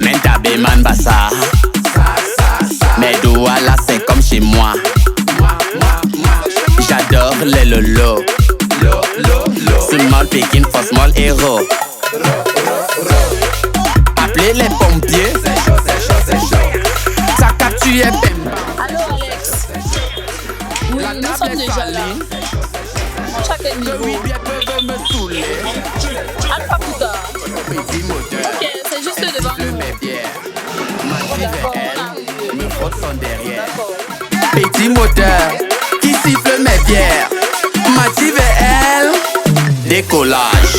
Mentabe man bassa. Mais Douala c'est comme chez moi. J'adore les lolo. Small picking for small hero. Appelez les pompiers. Ça capture Bemba. Allô Alex. Oui, nous sommes déjà là. Chaque niveau. Me saouler. Alpha plus tard. Petit moteur. Ok, c'est juste devant Le nous. met bière. Mathilde D'accord, elle me frotte son derrière. D'accord. Petit moteur qui siffle mes bières. Mathilde elle. Décollage.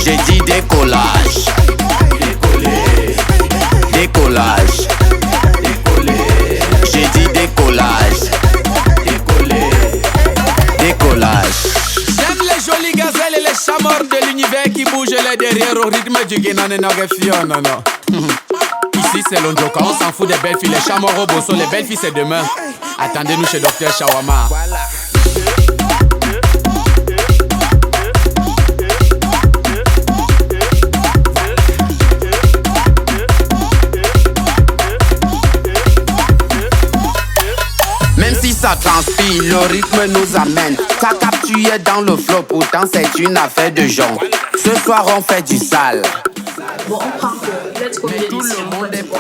J'ai dit décollage. Décollage. J'ai dit décollage. Décollage. J'aime les jolies gazelles et les chats morts de l'univers qui bougent les derrière au rythme du Guénan non. Ici c'est l'Ondjoka, on s'en fout des belles filles. Les chats morts au bosso, les belles filles c'est demain. Attendez-nous chez Dr Shawama. Même si ça transpire, le rythme nous amène. Ça capture dans le flow, pourtant c'est une affaire de gens. Ce soir on fait du sale. Bon, on prend que. Let's go. Mais tout le monde est pop.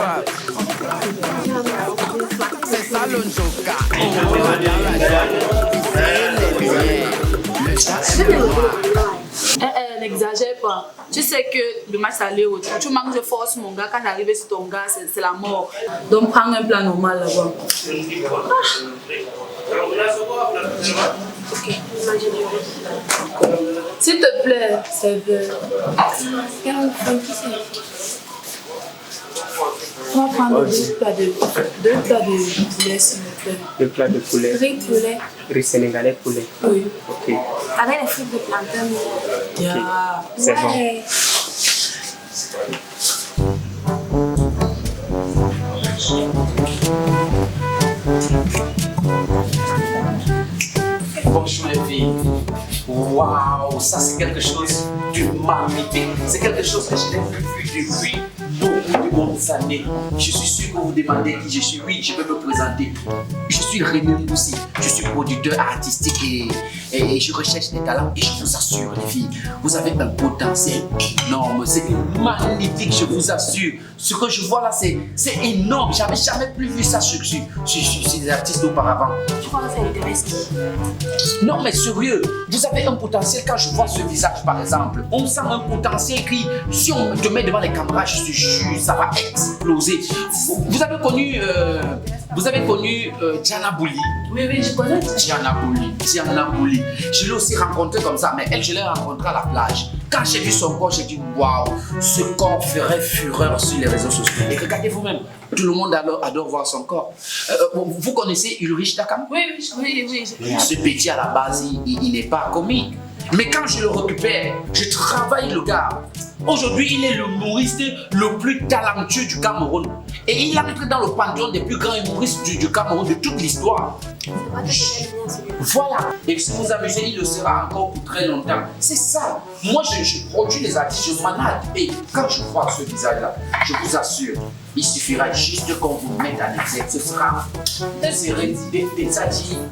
C'est ça le Joker. On va dans la joie. Les lumières. Le chat est noir. N'exagère pas. Tu sais que le match allait au tu manques de force, mon gars. Quand j'arrive sur ton gars, c'est la mort. Donc prends un plan normal là-bas. Ok, s'il te plaît, c'est vrai. On va prendre deux plats de poulet, s'il vous plaît. Le plat de poulet, Riz poulet. riz sénégalais poulet. Oui. Ok, Avec les frites de plantain. Yeah. c'est bon. Ouais. Bonjour les filles. Waouh, ça c'est quelque chose de magnifique. C'est quelque chose que je n'ai plus vu depuis beaucoup de bonnes années. Je suis sûr que vous demandez qui je suis. Oui, je peux me présenter. Je suis René Mboussi. Je suis producteur artistique et je recherche des talents. Et je vous assure les filles, vous avez un potentiel énorme. C'est magnifique, je vous assure. Ce que je vois là, c'est énorme. J'avais jamais plus vu ça sur des artistes auparavant. Tu crois que ça intéresse qui? Non mais sérieux, vous avez un potentiel. Quand je vois ce visage par exemple, on sent un potentiel qui, si on te met devant les caméras, je te jure, ça va exploser. Vous avez connu Diana Bouli. Oui, je connais. Diana Bouli. Je l'ai aussi rencontrée comme ça, mais elle, je l'ai rencontrée à la plage. Quand j'ai vu son corps, j'ai dit waouh, ce corps ferait fureur sur les réseaux sociaux. Et regardez vous-même, tout le monde adore voir son corps. Vous connaissez Ulrich Dakam? Oui. Ce petit à la base, il n'est pas comique. Mais quand je le récupère, je travaille le gars. Aujourd'hui, il est l'humoriste le plus talentueux du Cameroun. Et il entre dans le panthéon des plus grands humoristes du Cameroun de toute l'histoire. Voilà. Et si vous amusez, il le sera encore pour très longtemps. C'est ça. Moi, je produis les artistes, je manage. Et quand je vois ce visage-là, je vous assure, il suffira juste qu'on vous mette en exergue. Ce sera des artistes,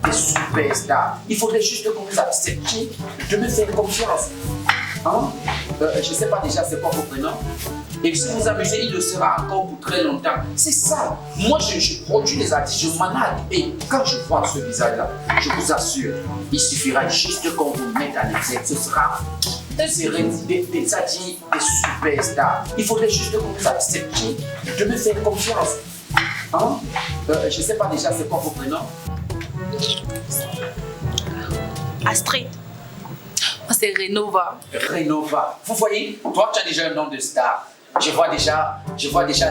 des superstars. Il faudrait juste que vous acceptiez de me faire confiance. Hein? Je ne sais pas déjà c'est quoi vos prénoms. Et si vous amusez, il le sera encore pour très longtemps. C'est ça. Moi, je produis les artistes, je manage. Et quand je vois ce visage-là, je vous assure, il suffira juste qu'on vous mette en exergue. Ce sera des artistes, des superstars. Il faudrait juste que vous acceptiez de me faire confiance. Hein? Je ne sais pas déjà c'est quoi vos prénoms. Astrid. Moi, c'est Renova. Renova. Vous voyez, toi, tu as déjà un nom de star. Je vois déjà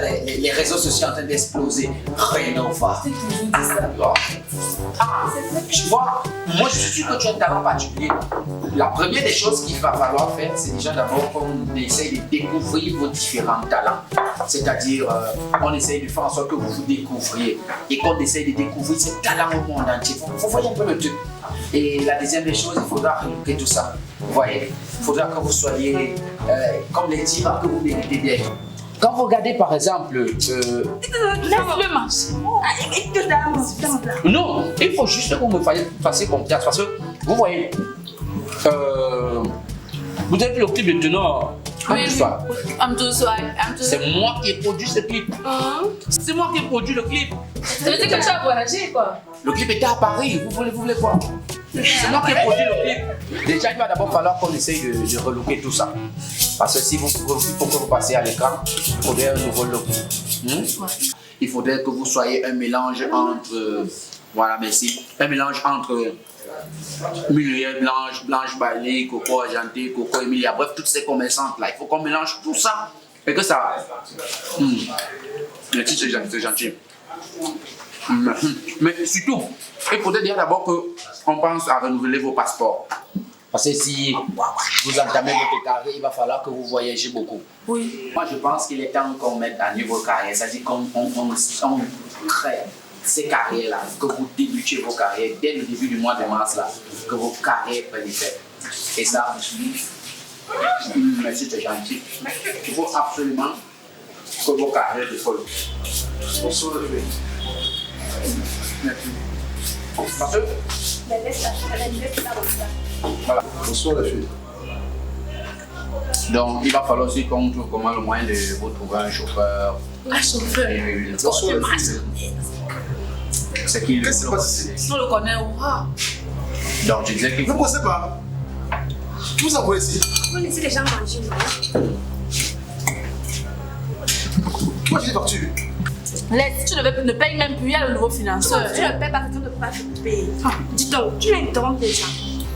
les réseaux sociaux en train d'exploser. Renova. Ah, tu vois, moi je suis sûr que tu as un talent particulier. La première des choses qu'il va falloir faire, c'est déjà d'abord qu'on essaye de découvrir vos différents talents. C'est-à-dire, on essaye de faire en sorte que vous vous découvriez et qu'on essaye de découvrir ces talents au monde entier. Vous voyez un peu le truc. Et la deuxième des choses, il faudra rééduquer tout ça. Vous voyez, il faudra que vous soyez comme les divas que vous méritez d'être. Quand vous regardez par exemple... Laisse-le marcher. Non, il faut juste que vous me fassiez confiance parce que vous voyez, vous avez vu le clip de Tenor. I'm too sorry. C'est moi qui ai produit ce clip. C'est moi qui ai produit le clip. Ça veut dire que tu as voyagé quoi? Le clip était à Paris, vous voulez quoi? C'est moi qui ai produit le clip. Déjà, il va d'abord falloir qu'on essaye de relooker tout ça. Parce que si il faut que vous passiez à l'écran, il faudrait un nouveau look. Il faudrait que vous soyez un mélange entre... voilà, merci. Un mélange entre... Muriel, Blanche Bailey, Coco Argenté, Coco Emilia, bref, toutes ces commerçantes là. Il faut qu'on mélange tout ça et que ça... Le titre c'est gentil. Mais surtout, il faudrait dire d'abord qu'on pense à renouveler vos passeports. Parce que si vous entamez votre carrière, il va falloir que vous voyagez beaucoup. Oui. Moi, je pense qu'il est temps qu'on mette à niveau carrière, c'est-à-dire qu'on crée ces carrières-là, que vous débutiez vos carrières dès le début du mois de mars, là, que vos carrières prennent effet. Et ça, merci, c'est gentil. Il faut absolument que vos carrières décollent. Bonsoir, le fait. Merci. Parce que... Voilà. Bonsoir, la fille. Donc, il va falloir aussi qu'on trouve comment le moyen de vous trouver un chauffeur. Un chauffeur? Bonsoir, la fille. C'est qui le Qu'est-ce qui se passe? On le connaît où? Donc, je disais qu'il Ne pensez pas. Qui vous envoie ici? Vous laissez les gens manger, non? Qui m'a dit les factures? Laisse, tu ne payes même plus, il y a le nouveau financeur. Tu ne paies pas, tu ne peux pas te payer. Dis donc, tu l'interromps déjà.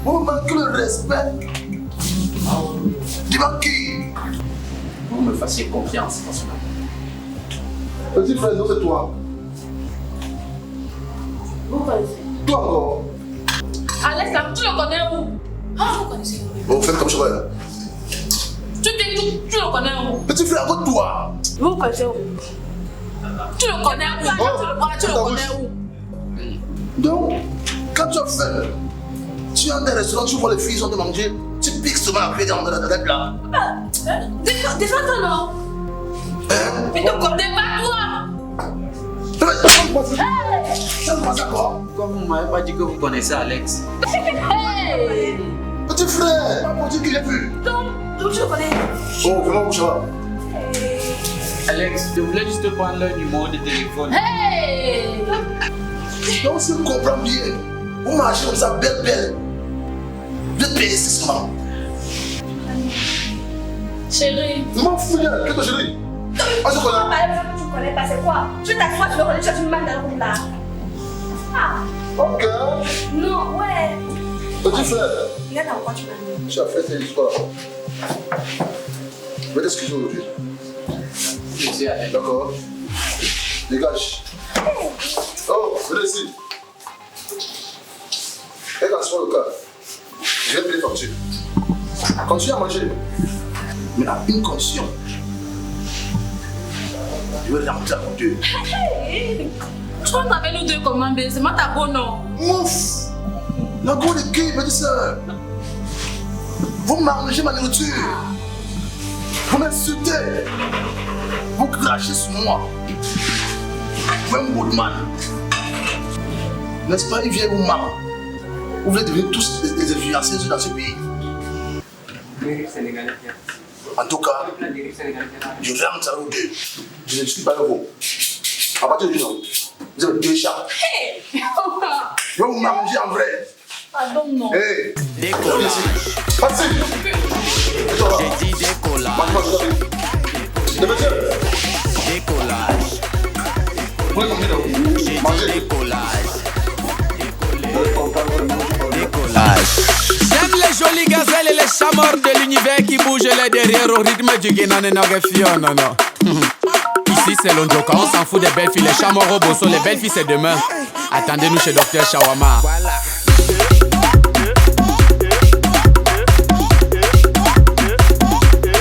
Vous me manquez le respect du banquier. vous me fassiez confiance. Petit frère, non, c'est toi. Vous connaissez? Toi encore. Alex, tu le connais où? Ah, vous connaissez où? Bon, faites comme je veux. Tu le connais où? Petit frère, encore toi. Vous connaissez où? Tu le connais où? Tu le connais où? Donc, quand tu as faim, tu es dans des restaurants, tu vois les filles sont de manger, tu piques souvent la clé dans la plat. Défends-toi, non? Hein? Il ne connaît pas toi! Ça me passe à quoi? Comme vous ne m'avez pas dit que vous connaissez Alex. Hey! Petit frère, pas pour dire qu'il est vu. Donc, tu le connais. Oh, vraiment, ça va. Alex, je voulais juste prendre le numéro de téléphone. Hey! Donc, si vous comprenez bien, vous marchez comme ça, belle. Vous êtes payé 6 mois. Chérie. Je m'en fous bien, qu'est-ce que je dis? Ah, je connais. Tu connais pas, c'est quoi? Tu t'assois, tu le connais, tu me mandes dans le room là. Ah, Ok. non, ouais. Petit frère, Regarde dans quoi tu m'as mis. tu as fait cette histoire. Je vais t'excuser aujourd'hui. Je suis Alex. D'accord. Dégage. Oh, venez ici. Regarde sur le cas. Je vais payer les factures. Continue à manger. Mais à une condition. Je vais rentrer à mon Dieu. Tu vois, t'avais nous deux comment baiser, c'est moi ta bonne non? Mouf! La go de qui, petite soeur? Vous mangez ma nourriture. Vous m'insultez. Vous crachez sur moi. Vous êtes un goodman. N'est-ce pas, il vient vous marre. Vous voulez devenir tous des influenceurs dans ce pays. En tout cas, je rentre à vous deux. Je ne suis pas le vous. À partir du jour, vous avez deux chats. Je vais vous manger en vrai. Pardon, non. Hé, Décollage. passez. J'ai dit décollage. Décollage. J'ai dit décollage. Décollage. J'aime les jolies gazelles et les chats morts de l'univers qui bougent les derrière au rythme du Guinane-Nogefio, non. Ici c'est l'Ondjoka, on s'en fout des belles filles, les chats morts au bosso, les belles filles c'est demain. Attendez-nous chez Dr Shawama. Voilà.